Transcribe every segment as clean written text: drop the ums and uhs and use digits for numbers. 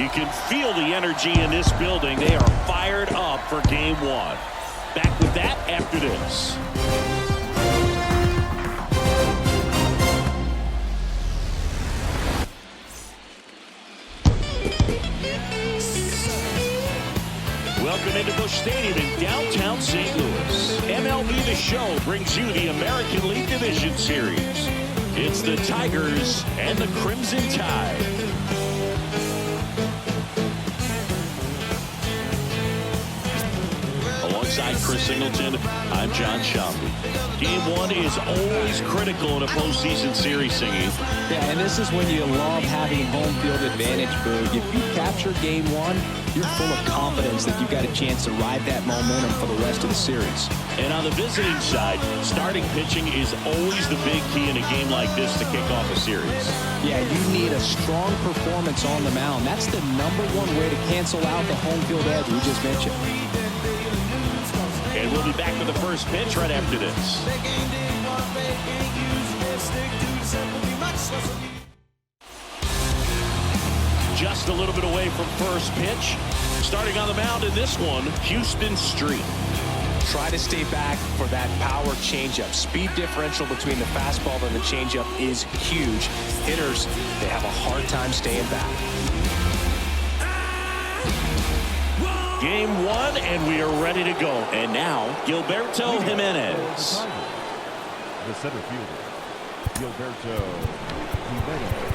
You can feel the energy in this building. They are fired up for game one. Back with that after this. Welcome into Busch Stadium in downtown St. Louis. MLB The Show brings you the American League Division Series. It's the Tigers and the Crimson Tide. Alongside Chris Singleton, I'm John Shelby. Game one is always critical in a postseason series, Singy. Yeah, and this is when you love having home field advantage, Boog. If you capture game one, you're full of confidence that you've got a chance to ride that momentum for the rest of the series. And on the visiting side, starting pitching is always the big key in a game like this to kick off a series. Yeah, you need a strong performance on the mound. That's the #1 way to cancel out the home field edge we just mentioned. And we'll be back with the first pitch right after this. Just a little bit away from first pitch. Starting on the mound in this one, Houston Street. Try to stay back for that power changeup. Speed differential between the fastball and the changeup is huge. Hitters, they have a hard time staying back. Game one, and we are ready to go. And now, Gilberto Jimenez. The center fielder, Gilberto Jimenez.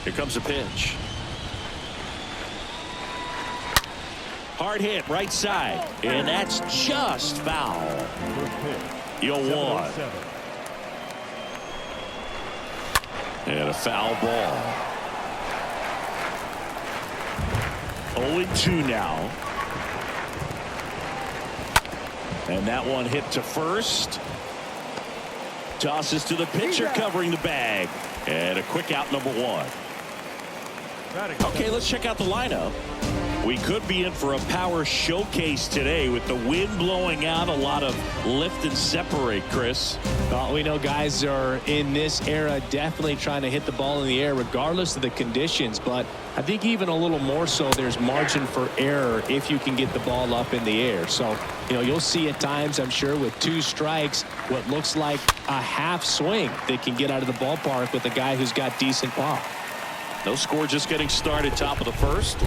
Here comes a pitch. Hard hit, right side. And that's just foul. First pitch. 0-1. And a foul ball. 0-2 now. And that one hit to first. Tosses to the pitcher covering the bag. And a quick out, #1. Okay, let's check out the lineup. We could be in for a power showcase today with the wind blowing out, a lot of lift and separate, Chris. Well, we know guys are in this era definitely trying to hit the ball in the air regardless of the conditions, but I think even a little more so there's margin for error if you can get the ball up in the air. So, you know, you'll see at times, I'm sure, with 2 strikes, what looks like a half swing that can get out of the ballpark with a guy who's got decent pop. No score, just getting started, top of the first.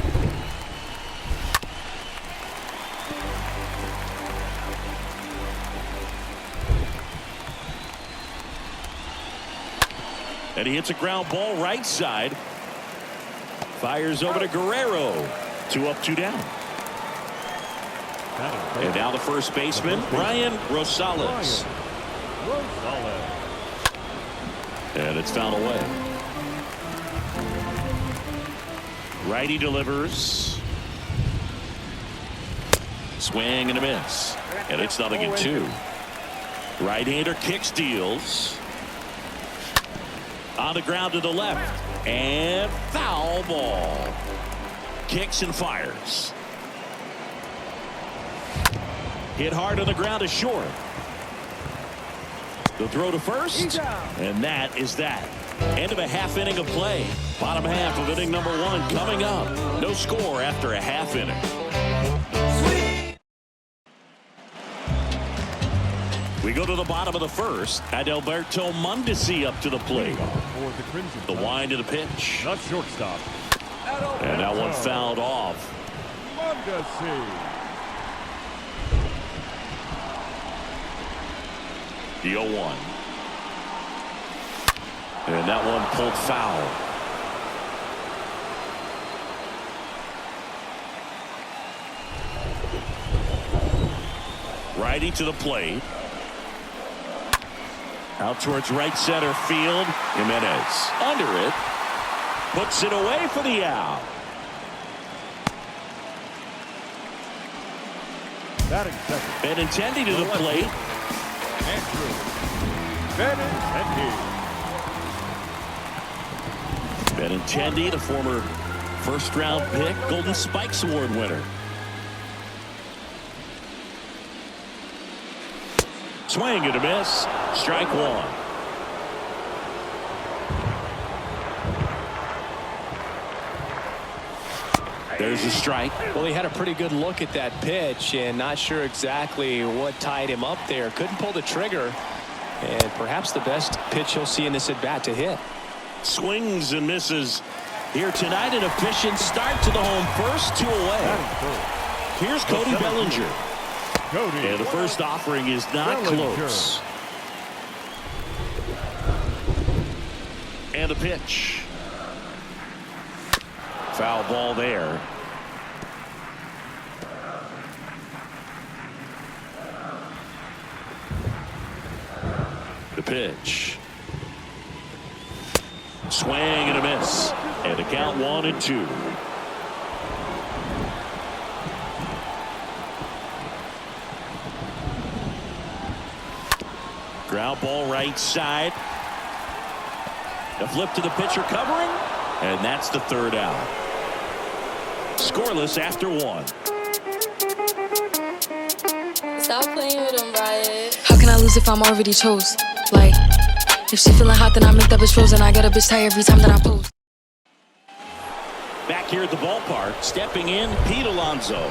And he hits a ground ball right side. Fires over to Guerrero. 2 up, 2 down. And now the first baseman, Brian Rosales. And it's fouled away. Righty delivers. Swing and a miss. And it's 0-2. Right-hander kicks, deals. On the ground to the left. And foul ball. Kicks and fires. Hit hard on the ground to short. The throw to first. And that is that. End of a half inning of play. Bottom half of inning #1 coming up. No score after a half inning. We go to the bottom of the first. Adalberto Mondesi up to the plate. The wind of the pitch. Not shortstop. And that one fouled off. Mondesi. The 0-1. And that one pulled foul. Righty to the plate. Out towards right center field. Jimenez under it. Puts it away for the out. Batting second. Benintendi to the plate. Andrew Benintendi. Benintendi, the former first-round pick, Golden Spikes Award winner. Swing and a miss. Strike one. There's a strike. Well, he had a pretty good look at that pitch and not sure exactly what tied him up there. Couldn't pull the trigger, and perhaps the best pitch he'll see in this at bat to hit. Swings and misses here tonight. An efficient start to the home first, 2 away. Here's Cody Bellinger. And the first offering is not close. And a pitch. Foul ball there. The pitch. Swing and a miss. And the count 1-2. Ground ball right side. The flip to the pitcher covering. And that's the third out. Scoreless after 1. Stop playing with him, Riot. How can I lose if I'm already chose? Like, if she feeling hot, then I make that bitch frozen. I get a bitch tired every time that I post. Back here at the ballpark, stepping in, Pete Alonso.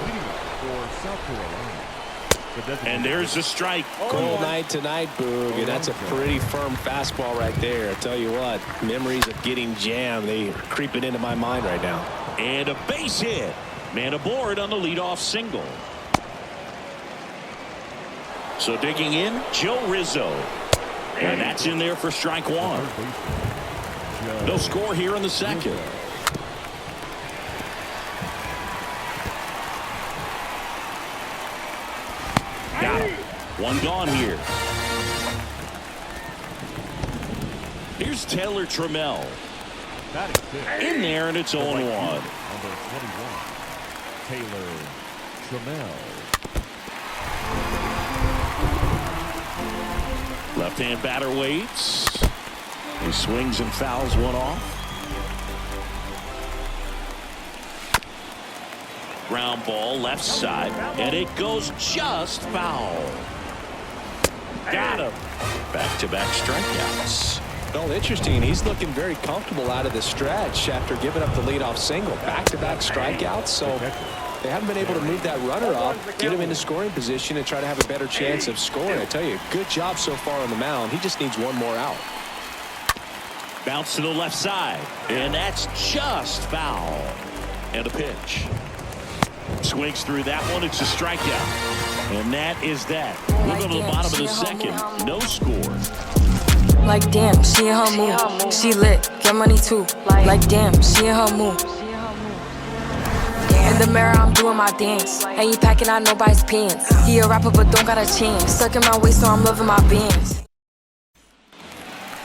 And there's a strike. Cold night tonight, Boog, and that's a pretty firm fastball right there. I tell you what, memories of getting jammed, they are creeping into my mind right now. And a base hit. Man aboard on the leadoff single. So digging in, Joe Rizzo. And that's in there for strike one. No score here in the second. Got him. One gone here. Here's Taylor Trammell. In there, and it's 0-1. Number 21, Taylor Trammell. Left-hand batter waits. He swings and fouls one off. Ground ball left side, and it goes just foul. Got him. Back-to-back strikeouts. Well, interesting. He's looking very comfortable out of the stretch after giving up the leadoff single. Back-to-back strikeouts, so they haven't been able to move that runner up, get him into scoring position, and try to have a better chance of scoring. I tell you, good job so far on the mound. He just needs one more out. Bounce to the left side, and that's just foul. And a pitch. Swings through that one. It's a strikeout. And that is that. We're going to the bottom of the second. No score. Like, damn, she in her mood. She lit, get money too. Like, damn, she in her mood. In the mirror, I'm doing my dance. Ain't he packing out nobody's pants. He a rapper, but don't got a chance. Stuck in my waist, so I'm loving my bands.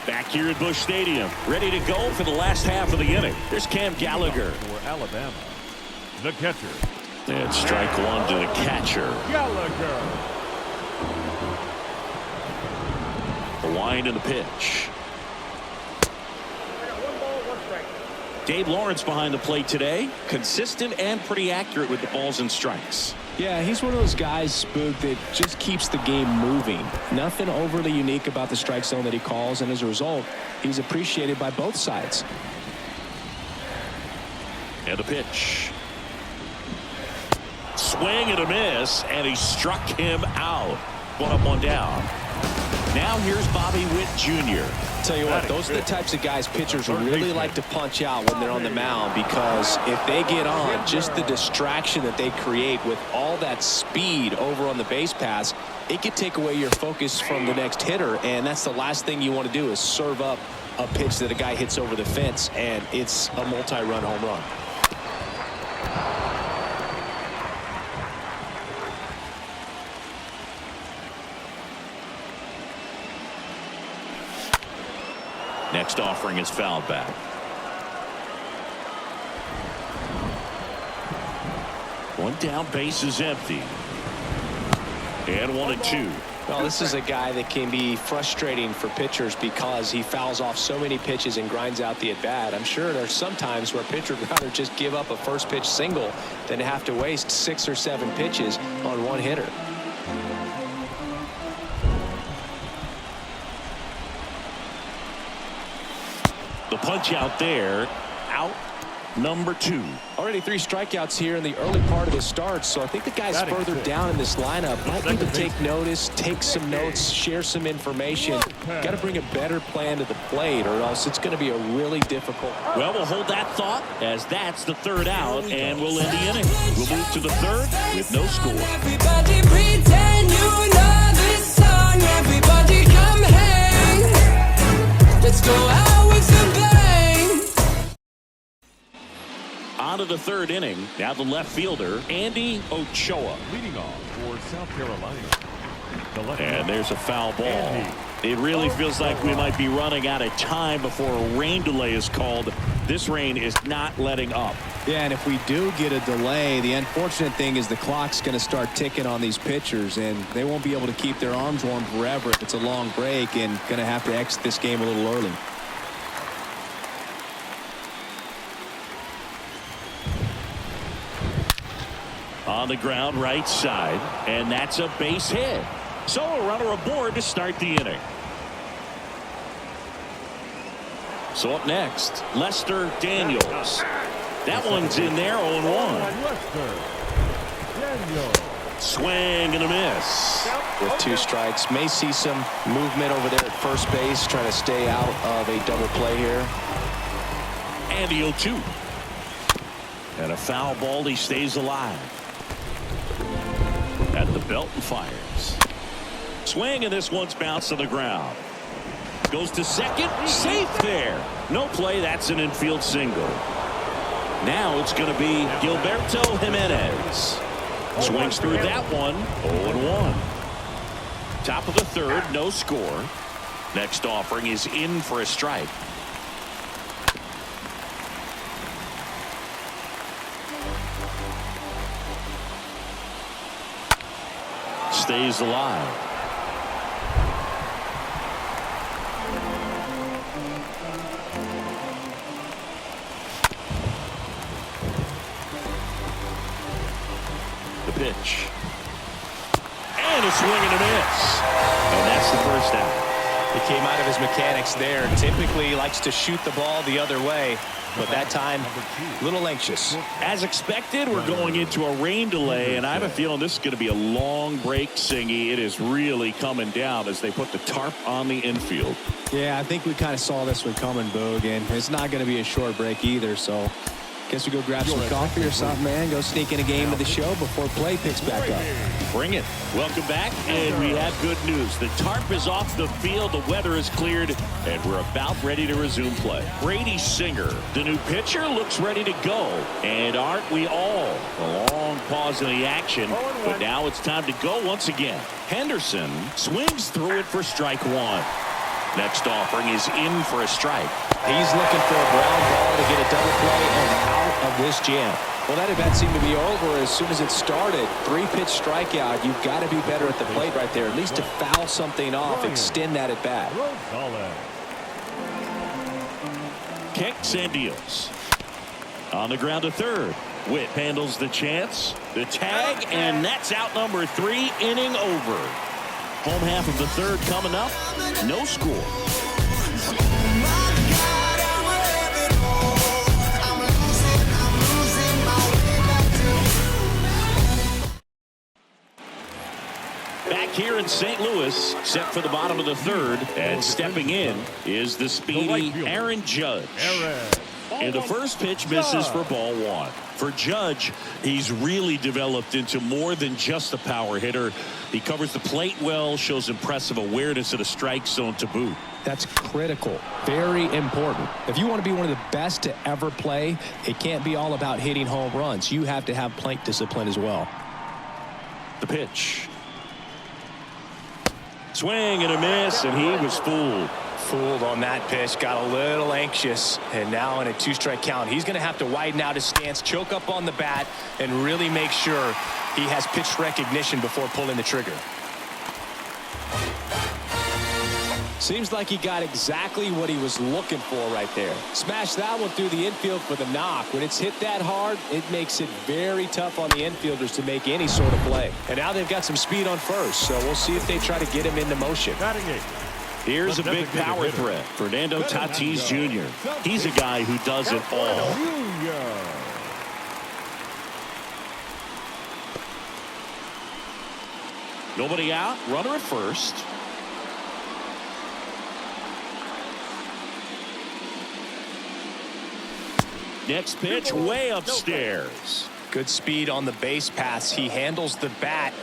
Back here at Busch Stadium, ready to go for the last half of the inning. There's Cam Gallagher. For Alabama, the catcher. And strike one to the catcher. Gallagher. The wind and the pitch. Dave Lawrence behind the plate today. Consistent and pretty accurate with the balls and strikes. Yeah, he's one of those guys, Spook, that just keeps the game moving. Nothing overly unique about the strike zone that he calls, and as a result, he's appreciated by both sides. And a pitch. Swing and a miss, and he struck him out. One up, one down. Now here's Bobby Witt Jr. Tell you what, those are the types of guys pitchers really like to punch out when they're on the mound, because if they get on, just the distraction that they create with all that speed over on the base pass, it could take away your focus from the next hitter, and that's the last thing you want to do is serve up a pitch that a guy hits over the fence, and it's a multi-run home run. Next offering is fouled back. One down, base is empty. And 1-2. Well, this is a guy that can be frustrating for pitchers because he fouls off so many pitches and grinds out the at-bat. I'm sure there's some times where a pitcher would rather just give up a first pitch single than have to waste 6 or 7 pitches on one hitter. punch out there. Out number 2. Already 3 strikeouts here in the early part of the start, so I think the guys further down in this lineup might need to take notice, take some notes, share some information. Got to bring a better plan to the plate, or else it's going to be a really difficult. Well, we'll hold that thought, as that's the 3rd out, and we'll end the inning. We'll move to the 3rd with no score. Everybody pretend you know this song. Everybody come hang. Let's go out with a bang. On to the 3rd inning. Now the left fielder, Andy Ochoa. Leading off for South Carolina. And there's a foul ball. It really feels like we might be running out of time before a rain delay is called. This rain is not letting up. Yeah, and if we do get a delay, the unfortunate thing is the clock's going to start ticking on these pitchers, and they won't be able to keep their arms warm forever if it's a long break, and going to have to exit this game a little early. On the ground right side, and that's a base hit. So a runner aboard to start the inning. So up next, Lester Daniels. That one's in there, 0-1. Swing and a miss. With 2 strikes, may see some movement over there at first base, trying to stay out of a double play here. And the 0-2. And a foul ball, he stays alive. At the belt and fires. Swing, and this one's bounced to the ground. Goes to second, safe there. No play, that's an infield single. Now it's going to be Gilberto Jimenez. Swings through that one, 0-1. Top of the 3rd, no score. Next offering is in for a strike. Stays alive. The pitch. And a swing and a miss. And that's the 1st out. He came out of his mechanics there. Typically he likes to shoot the ball the other way, but that time a little anxious. As expected, we're going into a rain delay, and I have a feeling this is going to be a long break, Singy. It is really coming down as they put the tarp on the infield. Yeah, I think we kind of saw this one coming, Boog, and it's not going to be a short break either, so guess we go grab some coffee or something, man. Go sneak in a game of the show before play picks back up. Bring it. Welcome back, and we have good news. The tarp is off the field, the weather is cleared, and we're about ready to resume play. Brady Singer, the new pitcher, looks ready to go. And aren't we all? A long pause in the action, but now it's time to go once again. Henderson swings through it for strike 1. Next offering is in for a strike. He's looking for a ground ball to get a double play and out of this jam. Well, that event seemed to be over as soon as it started. 3-pitch strikeout. You've got to be better at the plate right there, at least to foul something off, extend that at bat. Kicks and deals. On the ground to 3rd. Witt handles the chance. The tag, and that's out number 3, inning over. Home half of the 3rd coming up. No score. Back here in St. Louis, set for the bottom of the 3rd, and stepping in is the speedy Aaron Judge. And the first pitch misses for ball 1. For Judge, he's really developed into more than just a power hitter. He covers the plate well, shows impressive awareness of the strike zone to boot. That's critical. Very important. If you want to be one of the best to ever play, it can't be all about hitting home runs. You have to have plate discipline as well. The pitch. Swing and a miss, and he was fooled. Fooled on that pitch, got a little anxious, and now in a 2-strike count, he's going to have to widen out his stance, choke up on the bat, and really make sure he has pitch recognition before pulling the trigger. Seems like he got exactly what he was looking for right there. Smashed that one through the infield for the knock. When it's hit that hard, it makes it very tough on the infielders to make any sort of play. And now they've got some speed on first, so we'll see if they try to get him into motion. Batting 8, Here's a big power threat. Fernando Tatis Jr. He's a guy who does it all. Nobody out. Runner at first. Next pitch way upstairs. Good speed on the base paths. He handles the bat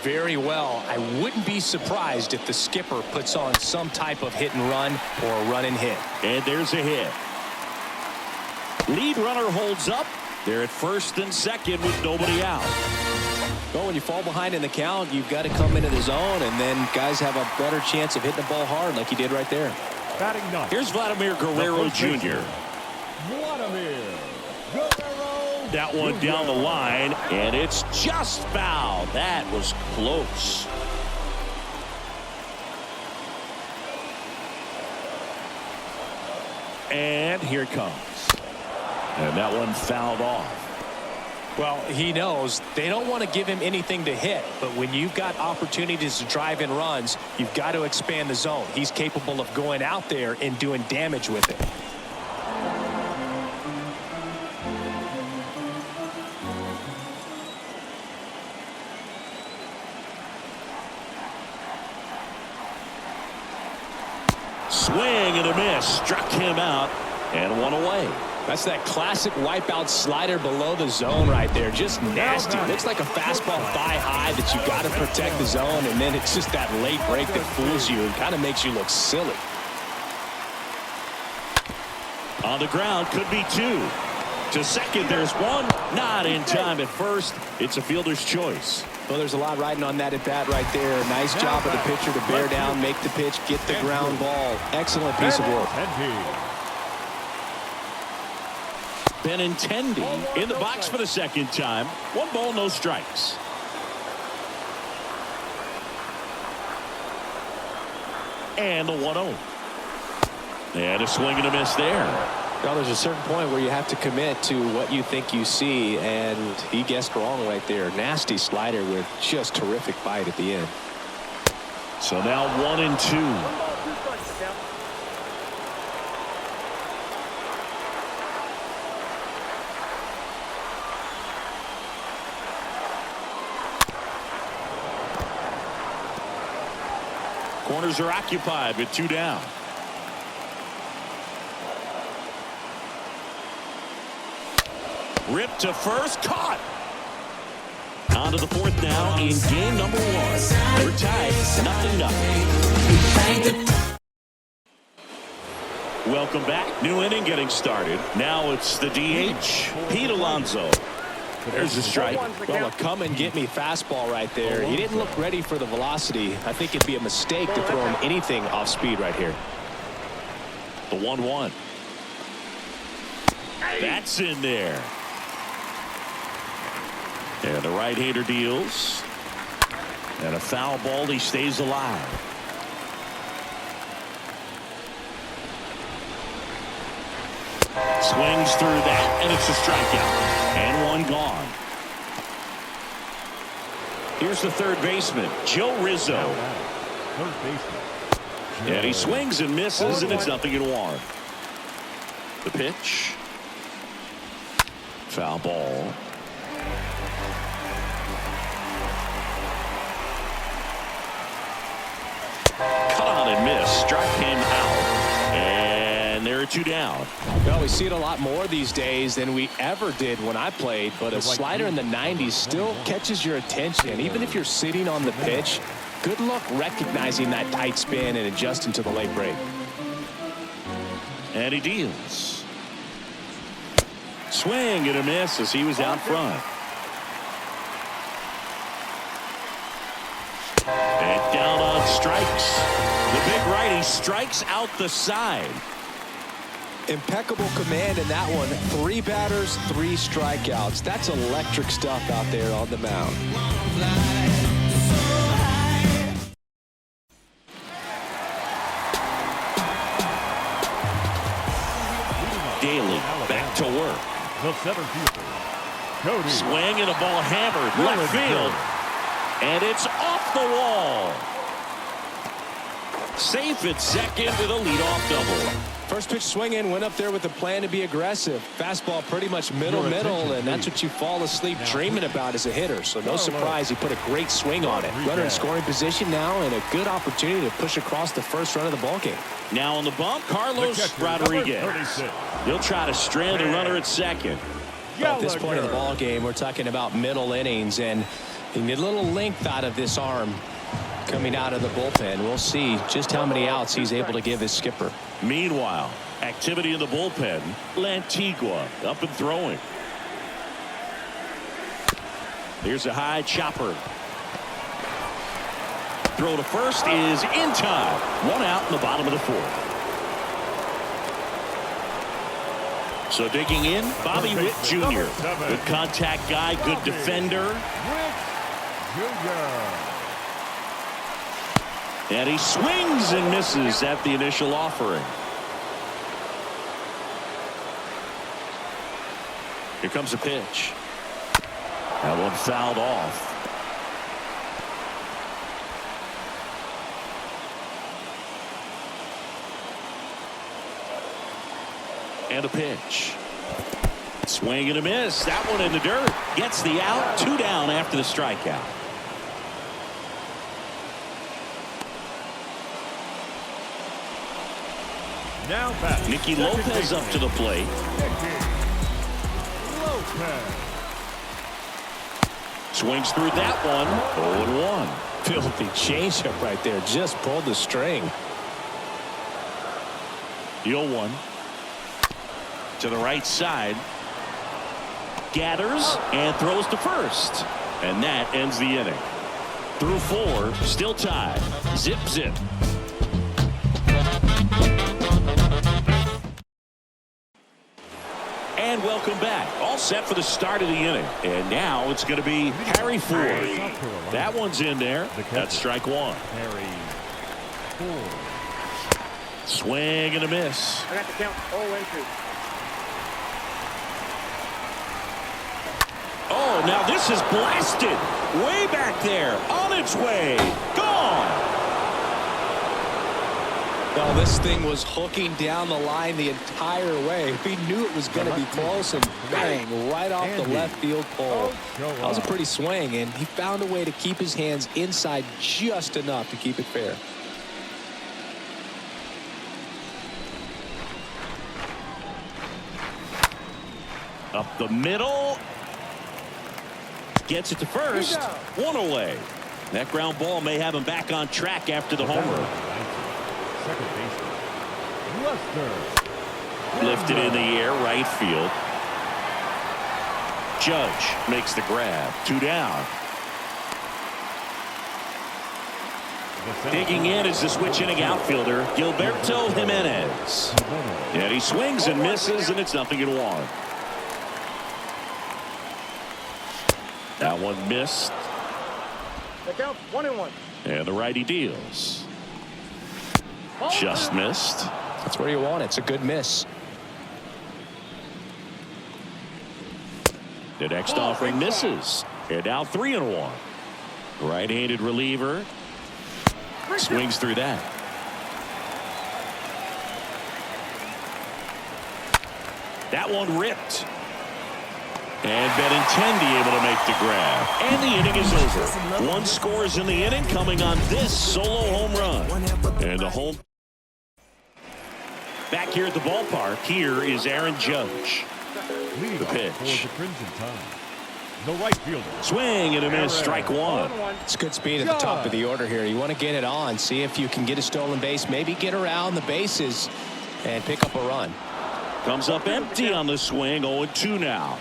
very well. I wouldn't be surprised if the skipper puts on some type of hit and run or a run and hit. And there's a hit. Lead runner holds up. They're at first and second with nobody out. Well, when you fall behind in the count, you've got to come into the zone, and then guys have a better chance of hitting the ball hard like he did right there. Here's Vladimir Guerrero Jr. That one down the line, and it's just foul. That was close. And here it comes. And that one fouled off. Well, he knows they don't want to give him anything to hit, but when you've got opportunities to drive in runs, you've got to expand the zone. He's capable of going out there and doing damage with it. Swing and a miss. Struck him out and one away. That's that classic wipeout slider below the zone right there. Just nasty. Looks like a fastball thigh high that you got to protect the zone, and then it's just that late break that fools you and kind of makes you look silly. On the ground, could be two. To second, there's one. Not in time at first. It's a fielder's choice. Well, there's a lot riding on that at bat right there. Nice job of the pitcher to bear down, make the pitch, get the ground ball. Excellent piece of work. Benintendi in the box for the second time. 1 ball, no strikes. And the 1-0. And a swing and a miss there. Well, there's a certain point where you have to commit to what you think you see, and he guessed wrong right there. Nasty slider with just terrific bite at the end. So now 1-2. Corners are occupied with 2 down. Ripped to first, caught. On to the 4th now in game number 1. We're tied 0-0. Welcome back. New inning getting started. Now it's the DH, Pete Alonso. There's a strike. Well, a come and get me fastball right there. He didn't look ready for the velocity. I think it'd be a mistake to throw him anything off speed right here. The 1-1. That's in there. And the right-hander deals. And a foul ball. He stays alive. Swings through that, and it's a strikeout. And 1 gone. Here's the third baseman, Joe Rizzo. And he swings and misses, and it's 0-1. The pitch. Foul ball. Cut on and miss. Struck him out. And there are 2 down. Well, we see it a lot more these days than we ever did when I played, but a slider in the 90s still catches your attention. Even if you're sitting on the pitch, good luck recognizing that tight spin and adjusting to the late break. And he deals. Swing and a miss as he was out front. And down on strikes. The big righty strikes out the side. Impeccable command in that one. 3 batters, 3 strikeouts. That's electric stuff out there on the mound. Daly back to work. The center fielder, Cody. Swing and a ball hammered left field. And it's off the wall. safe at second with a leadoff double. First pitch swinging, went up there with a plan to be aggressive. Fastball pretty much middle, and that's what you fall asleep dreaming about as a hitter. So no surprise he put a great swing on it. Runner in scoring position now, and a good opportunity to push across the first run of the ballgame. Now on the bump, Carlos Rodriguez. He'll try to strand the runner at second. At this point of the ballgame, we're talking about middle innings, and you need a little length out of this arm coming out of the bullpen. We'll see just how many outs he's able to give his skipper. Meanwhile, activity in the bullpen. Lantigua up and throwing. Here's a high chopper. Throw to first is in time. One out in the bottom of the fourth. So digging in, Bobby Witt Jr. Good contact guy, good defender. And he swings and misses at the initial offering. Here comes a pitch. That one fouled off. And a pitch. Swing and a miss. That one in the dirt. Gets the out. 2 down after the strikeout. Now back. Nicky Lopez up to the plate. Swings through that one. 0-1. Filthy changeup right there. Just pulled the string. The 0-1. To the right side. Gathers and throws to first. And that ends the inning. Through 4. Still tied. Zip, zip. And welcome back. All set for the start of the inning. And now it's going to be Harry Ford. That one's in there. That's strike 1. Harry Ford. Swing and a miss. I got the count 0-2. Oh, now this is blasted. Way back there. On its way. Gone. No, this thing was hooking down the line the entire way. We knew it was going to be close, and bang, right off the left field pole. That was a pretty swing, and he found a way to keep his hands inside just enough to keep it fair. Up the middle. Gets it to first. 1 away. That ground ball may have him back on track after the homer. Second baseman. Lester. Lifted in the air, right field. Judge makes the grab. 2 down. Digging in is the switch inning outfielder, Gilberto Jimenez. And he swings and misses, and it's 0-1. That one missed. The count 1-1. And the righty deals. Just missed. That's where you want it. It's a good miss. The next offering misses. And now 3-1. Right-handed reliever. Swings through that. That one ripped. And Benintendi able to make the grab. And the inning is over. 1 scores in the inning coming on this solo home run. And the home. Back here at the ballpark, here is Aaron Judge. The pitch. For the Crimson Tide. The right fielder. Swing and a miss, strike 1. It's good speed at the top of the order here. You want to get it on, see if you can get a stolen base, maybe get around the bases and pick up a run. Comes up empty on the swing. 0-2 now.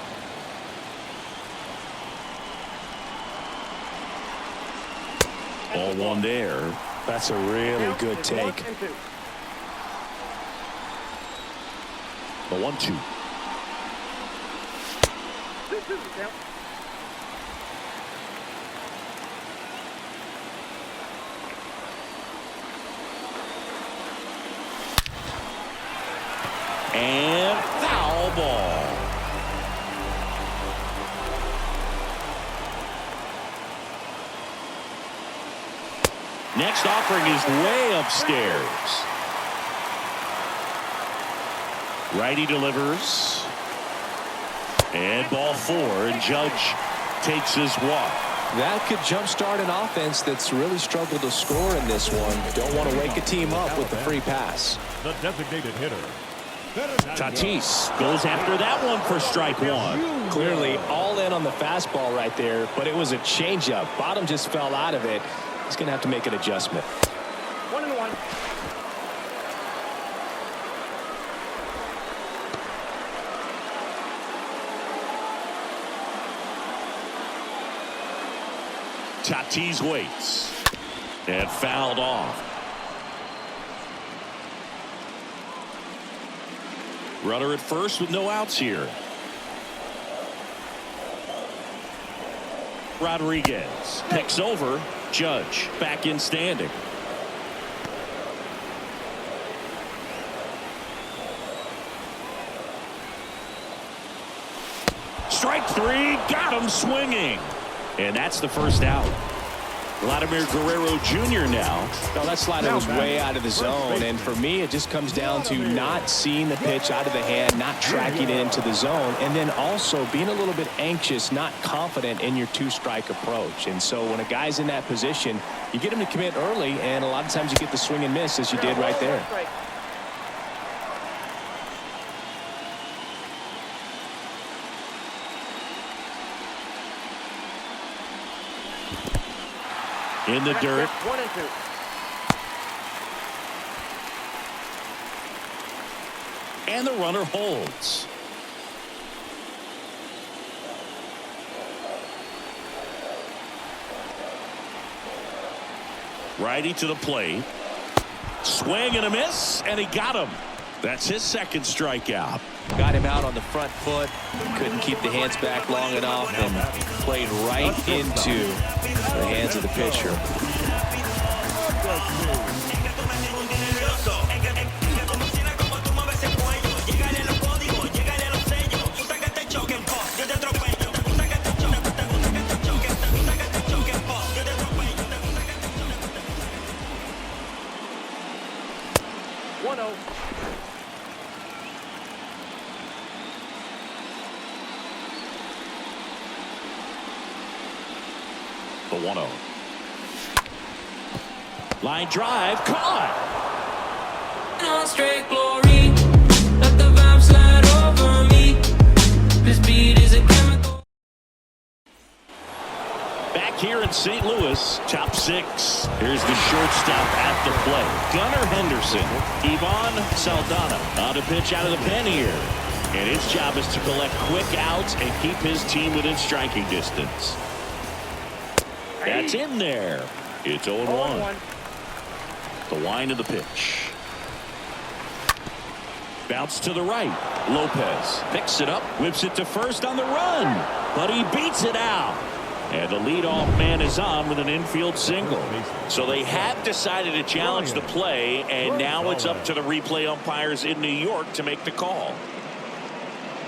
All 1 there. That's a really good take. The 1-2. And foul ball. Next offering is way upstairs. Righty delivers. And ball 4, and Judge takes his walk. That could jumpstart an offense that's really struggled to score in this one. Don't want to wake a team up with the free pass. The designated hitter. Tatis goes after that one for strike 1. Clearly all in on the fastball right there, but it was a changeup. Bottom just fell out of it. He's going to have to make an adjustment. 1-1. Tatis waits and fouled off. Runner at first with no outs here. Rodriguez picks over. Judge back in standing. Strike 3, got him swinging. And that's the first out. Vladimir Guerrero Jr. now. No, that slider was way out of the zone, and for me it just comes down to not seeing the pitch out of the hand, not tracking it into the zone, and then also being a little bit anxious, not confident in your 2-strike approach. And so when a guy's in that position, you get him to commit early, and a lot of times you get the swing and miss as you did right there. In the dirt. 1-2. And the runner holds. Righty to the plate. Swing and a miss, and he got him. That's his second strikeout. Got him out on the front foot, couldn't keep the hands back long enough, and played right into the hands of the pitcher. The 1-0. Line drive, caught. On straight glory, let the vibe slide over me. This beat is a chemical. Back here in St. Louis, top 6. Here's the shortstop at the plate. Gunnar Henderson, Ivan Saldana on a pitch out of the pen here. And his job is to collect quick outs and keep his team within striking distance. That's in there. It's 0-1. The wind of the pitch. Bounce to the right. Lopez picks it up, whips it to first on the run, but he beats it out. And the leadoff man is on with an infield single. So they have decided to challenge the play, and now it's up to the replay umpires in New York to make the call.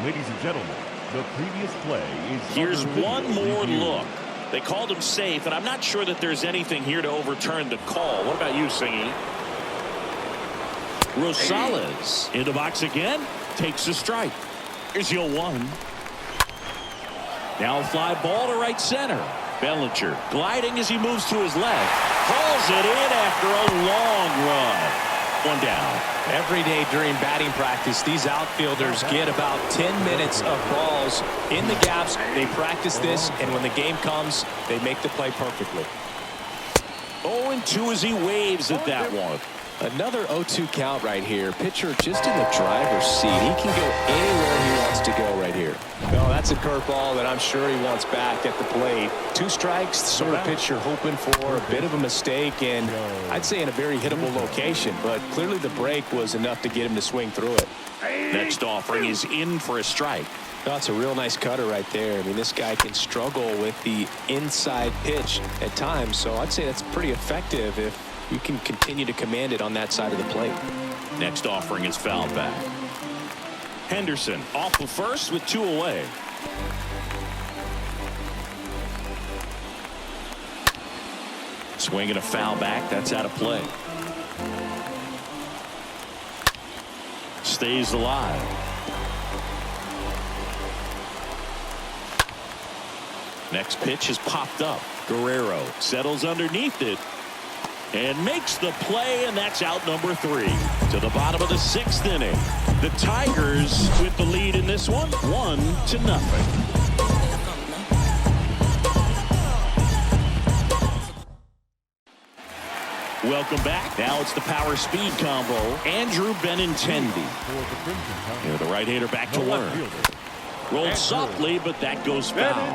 Ladies and gentlemen, the previous play is. Here's under one video more review. look. They called him safe, and I'm not sure that there's anything here to overturn the call. What about you, Singy? Rosales in the box again, takes a strike. Here's 0-1. Now a fly ball to right center. Bellinger gliding as he moves to his left. Hauls it in after a long run. One down. Every day during batting practice, these outfielders get about 10 minutes of balls in the gaps. They practice this, and when the game comes, they make the play perfectly. 0-2 as he waves at that one. Another 0-2 count right here. Pitcher just in the driver's seat. He can go anywhere he wants to go right here. No, that's a curveball that I'm sure he wants back at the plate. 2 strikes, sort of pitcher hoping for a bit of a mistake, and I'd say in a very hittable location, but clearly the break was enough to get him to swing through it. Next offering is in for a strike. That's a real nice cutter right there. I mean, this guy can struggle with the inside pitch at times, so I'd say that's pretty effective if you can continue to command it on that side of the plate. Next offering is fouled back. Henderson off of first with 2 away. Swinging a foul back. That's out of play. Stays alive. Next pitch is popped up. Guerrero settles underneath it and makes the play, and that's out number 3. To the bottom of the 6th inning. The Tigers with the lead in this one, 1-0. Welcome back. Now it's the power speed combo. Andrew Benintendi. Here, the right-hander back to work. Rolled softly, but that goes foul.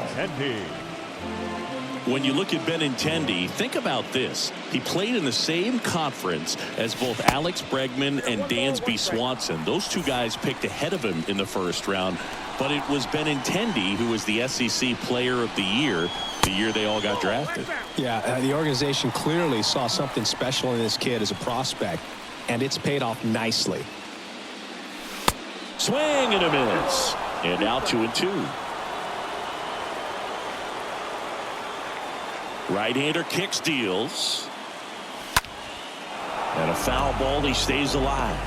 When you look at Benintendi, think about this. He played in the same conference as both Alex Bregman and Dansby Swanson. Those two guys picked ahead of him in the first round, but it was Benintendi who was the SEC Player of the year they all got drafted. Yeah, the organization clearly saw something special in this kid as a prospect, and it's paid off nicely. Swing and a miss. And now 2-2. Right-hander kicks, deals. And a foul ball. He stays alive.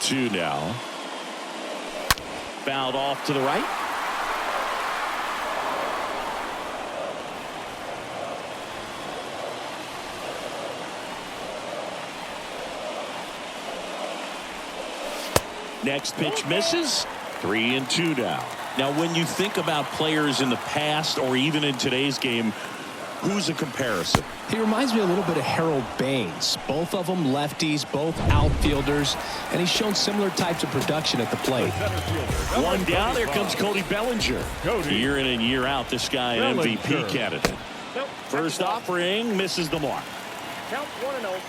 Two now. Fouled off to the right. Next pitch misses. 3-2 now. Now, when you think about players in the past or even in today's game, who's a comparison? He reminds me a little bit of Harold Baines. Both of them lefties, both outfielders, and he's shown similar types of production at the plate. One down. There comes Cody Bellinger. Year in and year out, this guy an MVP candidate. First offering misses the mark. Count 1-0.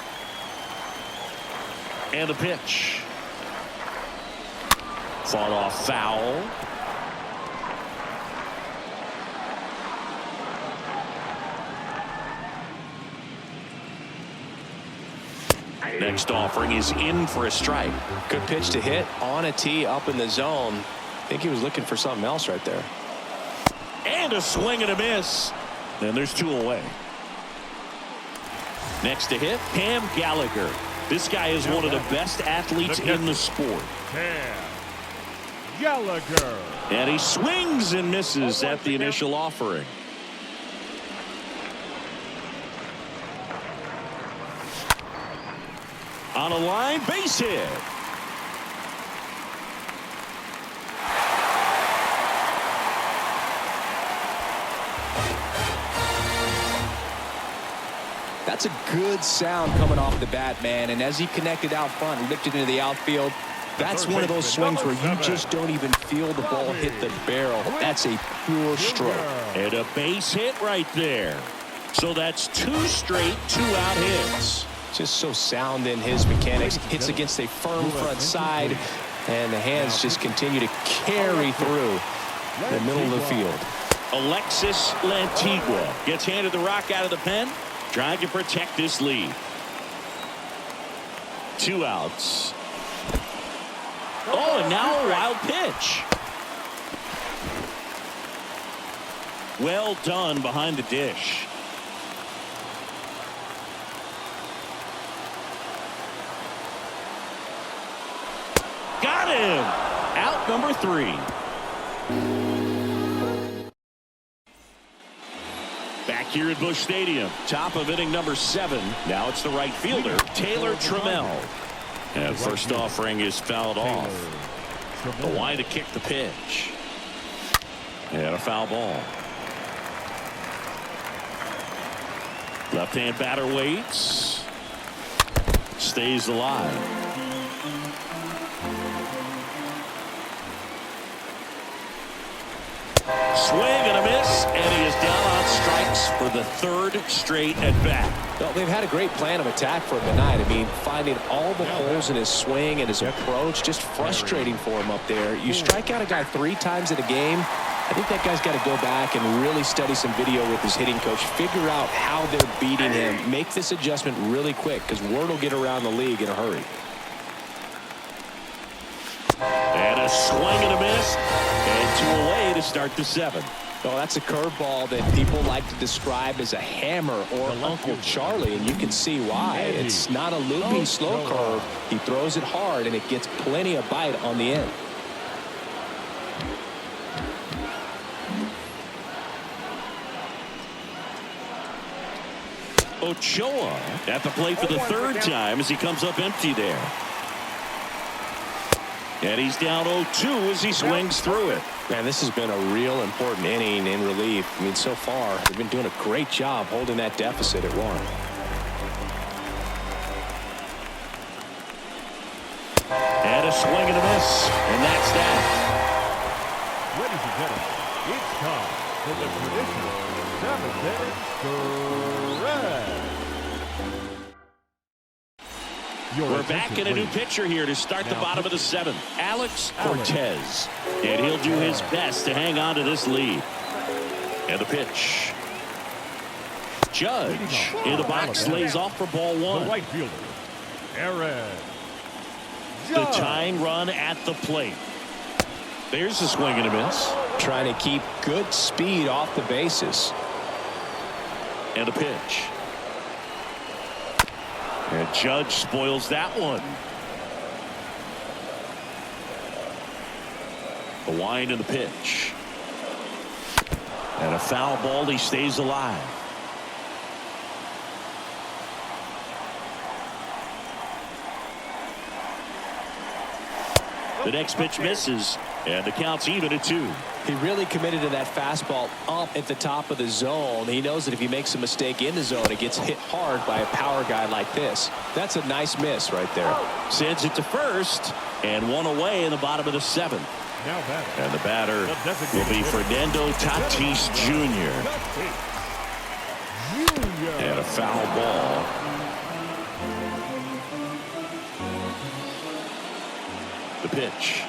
And the pitch. Fought off foul. Next offering is in for a strike. Good pitch to hit on a tee up in the zone. I think he was looking for something else right there. And a swing and a miss. And there's 2 away. Next to hit, Cam Gallagher. This guy is one of the best athletes in the sport. Cam Gallagher. And he swings and misses at the initial offering. On a line, base hit. That's a good sound coming off the bat, man. And as he connected out front and ripped it into the outfield, that's one of those swings where you just don't even feel the ball hit the barrel. That's a pure stroke. And a base hit right there. So that's 2 straight 2-out hits. Just so sound in his mechanics. Hits against a firm front side, and the hands just continue to carry through the middle of the field. Alexis Lantigua gets handed the rock out of the pen, trying to protect this lead. 2 outs. Oh, and now a wild pitch. Well done behind the dish. Got him. Out number 3. Back here at Busch Stadium, top of inning number 7. Now it's the right fielder, Taylor Trammell. And first offering is fouled off. The line to kick the pitch. And a foul ball. Left-hand batter waits. Stays alive. Swing and a miss, and he is down on strikes for the 3rd straight at bat. Well, they've had a great plan of attack for him tonight. I mean, finding all the holes in his swing and his approach, just frustrating for him up there. You strike out a guy 3 times in a game, I think that guy's got to go back and really study some video with his hitting coach, figure out how they're beating him, make this adjustment really quick, because word will get around the league in a hurry. And a swing and a miss. And 2 away to start the 7th. Oh, that's a curveball that people like to describe as a hammer or Uncle Charlie, and you can see why. It's not a looping slow curve. He throws it hard, and it gets plenty of bite on the end. Ochoa at the plate for the 3rd time as he comes up empty there. And he's down 0-2 as he swings through it. Man, this has been a real important inning in relief. I mean, so far, they've been doing a great job holding that deficit at 1. And a swing and a miss. And that's that. Ladies and gentlemen, it's time for the traditional 7th inning stretch. We're back in a new pitcher here to start the bottom of the 7th. Alex Cortez. And he'll do his best to hang on to this lead. And the pitch. Judge in the box lays off for ball 1. The right fielder, Aaron. The tying run at the plate. There's the swing and a miss. Trying to keep good speed off the bases. And the pitch. And Judge spoils that one. The wind and the pitch. And a foul ball. He stays alive. The next pitch misses, and the count's even at 2. He really committed to that fastball up at the top of the zone. He knows that if he makes a mistake in the zone, it gets hit hard by a power guy like this. That's a nice miss right there. Sends it to first, and 1 away in the bottom of the 7th. And the batter will be Fernando Tatis Jr. And a foul ball. The pitch.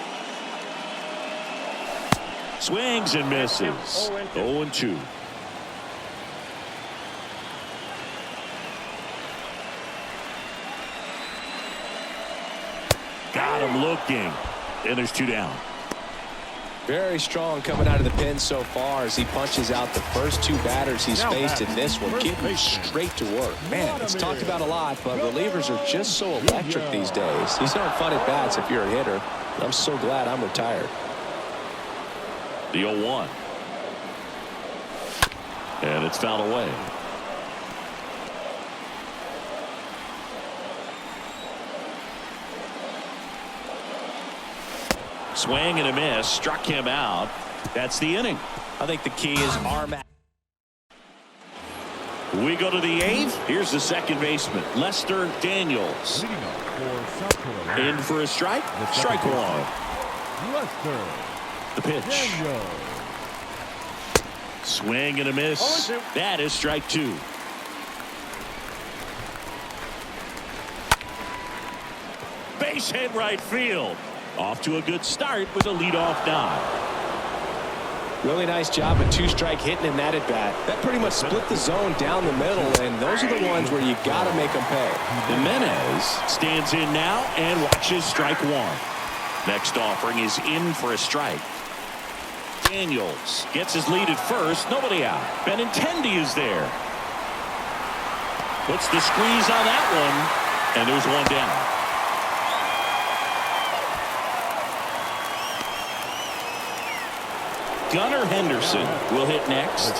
Swings and misses. 0-2. Got him looking. And there's 2 down. Very strong coming out of the pen so far as he punches out the first 2 batters he's faced in this one, getting straight to work. Man, it's talked about a lot, but relievers are just so electric these days. These aren't fun at bats if you're a hitter. I'm so glad I'm retired. The 0-1. And it's fouled away. Swing and a miss. Struck him out. That's the inning. I think the key is arm. We go to the 8th. Here's the second baseman, Lester Daniels. In for a strike. Strike 1. Lester. The pitch. Swing and a miss. That is strike 2. Base hit right field. Off to a good start with a leadoff dive. Really nice job of 2-strike hitting in that at bat. That pretty much split the zone down the middle, and those are the ones where you got to make them pay. Jimenez stands in now and watches strike 1. Next offering is in for a strike. Daniels gets his lead at first. Nobody out. Benintendi is there. Puts the squeeze on that one, and there's 1 down. Gunnar Henderson will hit next.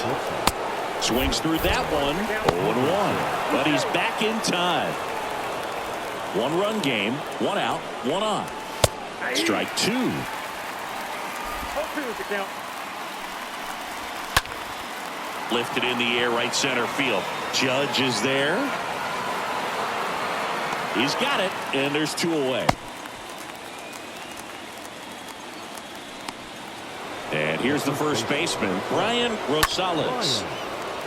Swings through that one. 0-1. But he's back in time. 1-run game. 1 out. 1 on. Strike 2. 0-2 is the count. Lifted in the air right center field. Judge is there. He's got it. And there's 2 away. And here's the first baseman, Brian Rosales.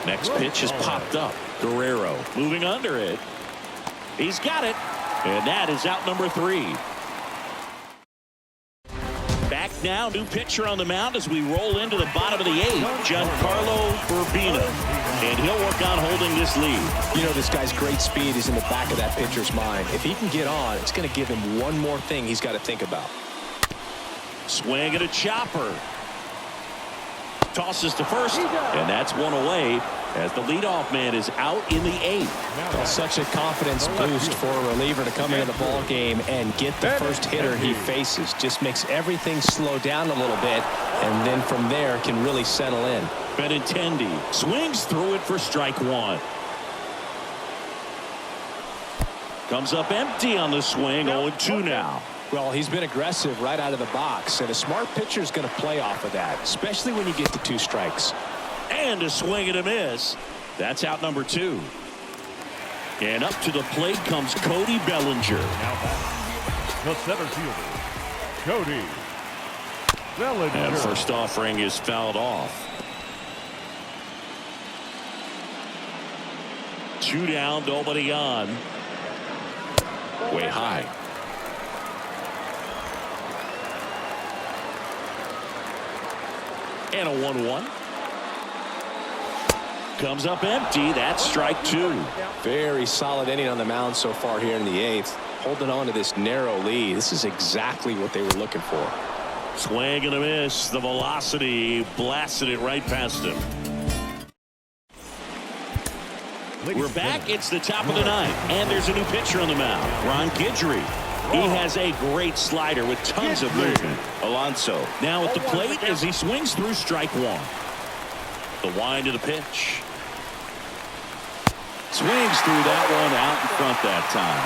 Next pitch has popped up. Guerrero moving under it. He's got it. And that is out number 3. Back now, new pitcher on the mound as we roll into the bottom of the 8th, Giancarlo Urbina. And he'll work on holding this lead. You know, this guy's great speed is in the back of that pitcher's mind. If he can get on, it's going to give him one more thing he's got to think about. Swing and a chopper. Tosses to first, and that's one away as the leadoff man is out in the 8th. Well, such a confidence boost for a reliever to come into the ball game and get the first hitter he faces. Just makes everything slow down a little bit, and then from there can really settle in. Benintendi swings through it for strike 1. Comes up empty on the swing. 0-2 now. Well, he's been aggressive right out of the box, and a smart pitcher is going to play off of that, especially when you get to 2 strikes. And a swing and a miss. That's out number 2. And up to the plate comes Cody Bellinger. Now back. The center fielder, Cody Bellinger. And first offering is fouled off. 2 down, nobody on. Way high. And a 1-1. Comes up empty. That's strike 2. Very solid inning on the mound so far here in the 8th. Holding on to this narrow lead. This is exactly what they were looking for. Swing and a miss. The velocity blasted it right past him. We're back. It's the top of the 9th, and there's a new pitcher on the mound, Ron Guidry. He has a great slider with tons of movement. Alonso now at the plate as he swings through strike 1. The wind of the pitch. Swings through that one out in front that time.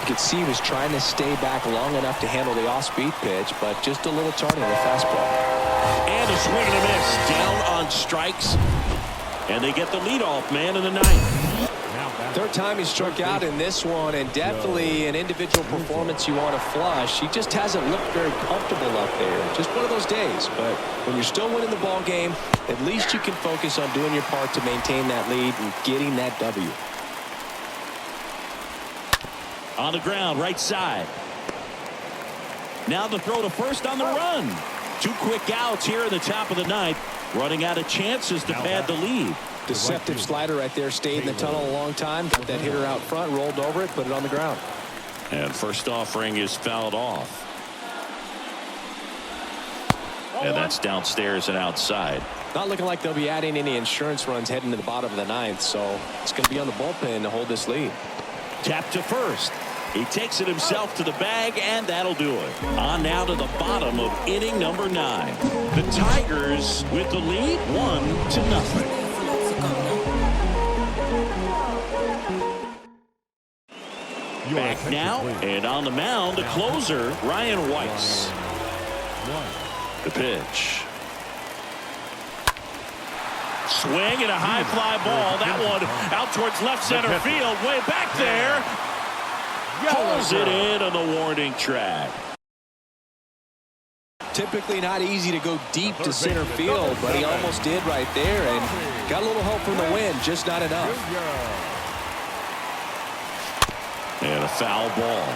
You could see he was trying to stay back long enough to handle the off-speed pitch, but just a little turning on the fastball. And a swing and a miss. Down on strikes. And they get the leadoff man in the 9th. 3rd time he struck out in this one, and definitely an individual performance you want to flush. He just hasn't looked very comfortable up there. Just one of those days. But when you're still winning the ball game, at least you can focus on doing your part to maintain that lead and getting that W. On the ground, right side. Now the throw to first on the run. 2 quick outs here in the top of the 9th. Running out of chances to pad the lead. Deceptive slider right there. Stayed in the tunnel a long time. Got that hitter out front, rolled over it, put it on the ground. And first offering is fouled off. And that's downstairs and outside. Not looking like they'll be adding any insurance runs heading to the bottom of the 9th, so it's going to be on the bullpen to hold this lead. Tap to first. He takes it himself to the bag, and that'll do it. On now to the bottom of inning number 9. The Tigers with the lead 1-0. Back now, and on the mound, the closer, Ryan Weiss. The pitch. Swing and a high fly ball. That one out towards left center field. Way back there. Pulls it in on the warning track. Typically not easy to go deep to center field, but he almost did right there and got a little help from the wind, just not enough. And a foul ball.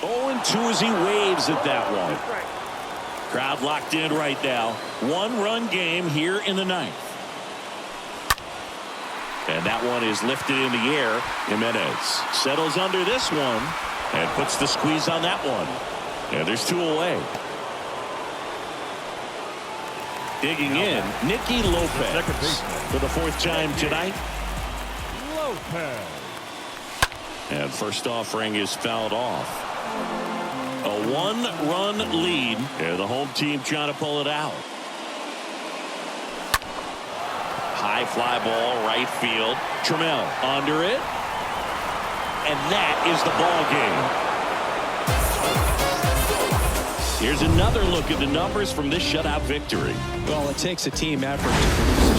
Oh, and 2 as he waves at that one. Crowd locked in right now. 1-run game here in the 9th. And that one is lifted in the air. Jimenez settles under this one and puts the squeeze on that one. And there's 2 away. Digging in, Nicky Lopez for the 4th time tonight. Lopez. And first offering is fouled off. A 1-run lead, and the home team trying to pull it out. High fly ball, right field. Trammell under it. And that is the ball game. Here's another look at the numbers from this shutout victory. Well, it takes a team effort to produce a